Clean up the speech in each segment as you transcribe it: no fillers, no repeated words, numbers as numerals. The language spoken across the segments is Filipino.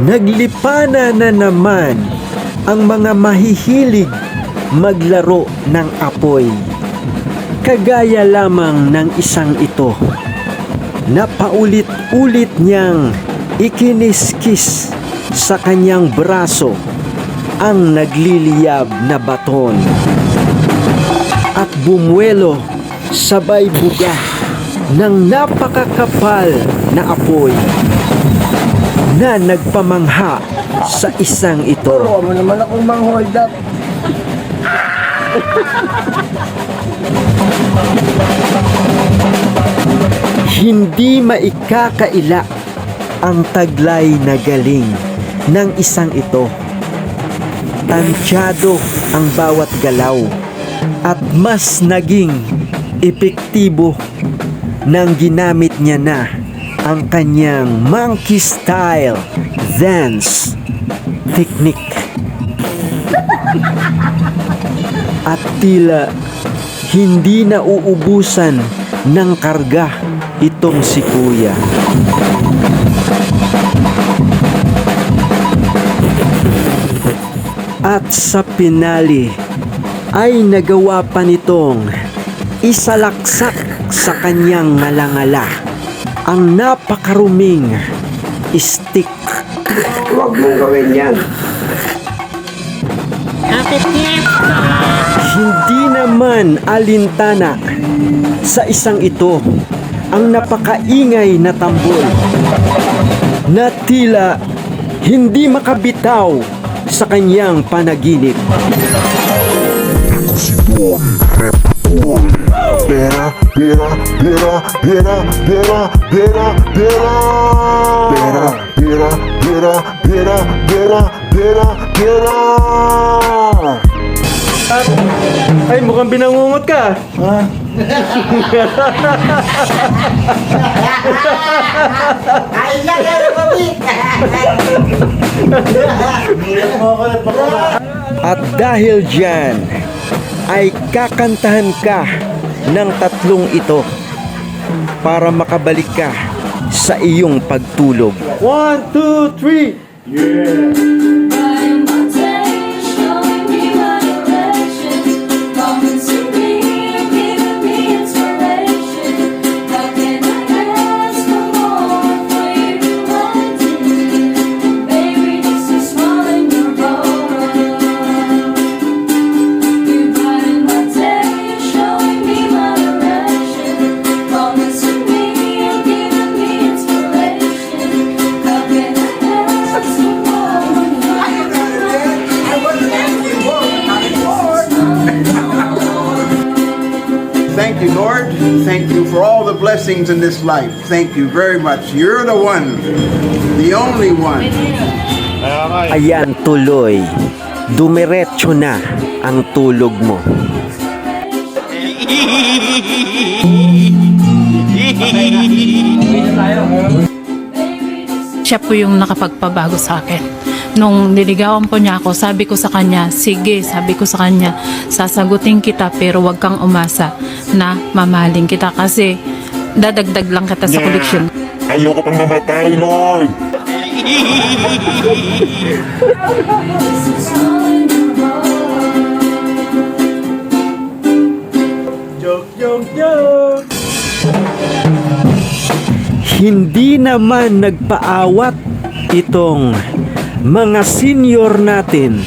Naglipana na naman ang mga mahihilig maglaro ng apoy. Kagaya lamang ng isang ito na paulit-ulit niyang ikiniskis sa kanyang braso ang nagliliyab na baton at bumuelo sabay buga ng napakakapal na apoy na nagpamangha sa isang ito. Huwag mo naman akong mang-hold up. Hindi maikakaila ang taglay na galing ng isang ito. Tansyado ang bawat galaw at mas naging epektibo nang ginamit niya na ang kanyang monkey style dance technique. At tila hindi na uubusan ng karga itong si Kuya. At sa pinali ay nagawa pa nitong isalaksak sa kanyang ngalangala ang napakaruming stick. Huwag mong gawin yan. Hindi naman alintana sa isang ito ang napakaingay na tambol na tila hindi makabitaw sa kanyang panaginip. Ako si Don Reptol. Pera, pera, pera, pera, pera, pera, pera. Pera, pera, pera, pera, pera, pera, pera. Ay, mukhang binangungot ka. Ha? Ay, lang yan, Bobby. At dahil dyan, ay kakantahan ka ng tatlong ito para makabalik ka sa iyong pagtulog. 1, 2, 3. Thank you, Lord. Thank you for all the blessings in this life. Thank you very much. You're the one, the only one. Ayan tuloy, dumiretso na ang tulog mo. Siya po yung nakapagpabago sa akin. Nung niligawan po niya ako, sabi ko sa kanya, sige, sabi ko sa kanya, sasagutin kita pero wag kang umasa na mamahalin kita kasi dadagdag lang kita sa koleksyon. Ayoko pang mamatay, Lord. Joke, joke, joke. Hindi naman nagpaawat itong mga senior natin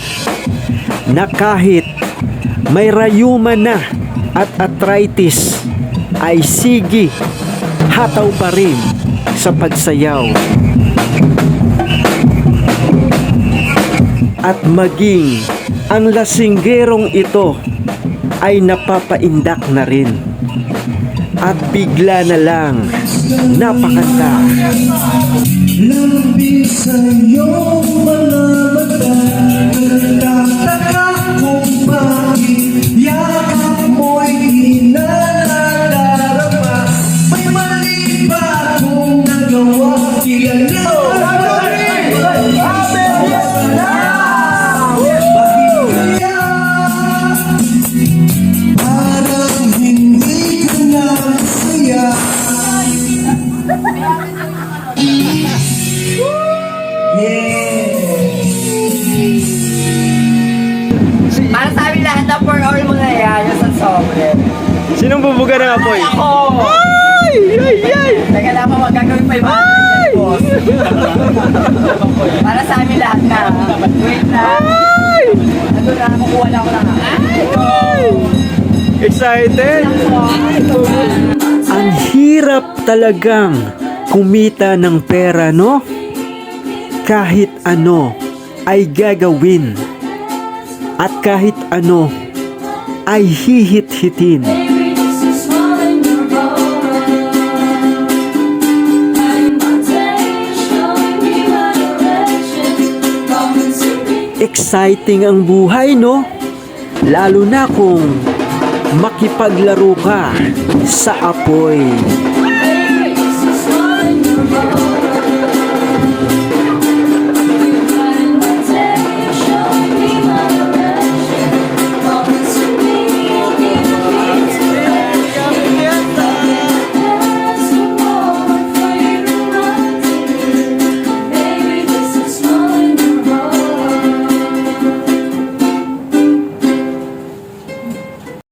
na kahit may rayuma na at arthritis ay sige, hataw pa rin sa pagsayaw. At maging ang lasinggerong ito ay napapaindak na rin at bigla na lang napakanta. Lambi sa iyong mga mata, nagtataka kung bakit yakap mo'y inadarama. May mali ba kung nagawa? Kilala parang hindi ka na masaya. Yeah. ka ng apoy. Ay! Ay! Ay! Teka lang ako, magagawin pa yung mga ganyan, boss. Para sa amin lahat na. Wait na. Ano na, kukuha na ako na. Excited? Ang hirap talagang kumita ng pera, no? Kahit ano ay gagawin. At kahit ano ay hihit-hitin. Exciting ang buhay, no? Lalo na kung makipaglaro ka sa apoy.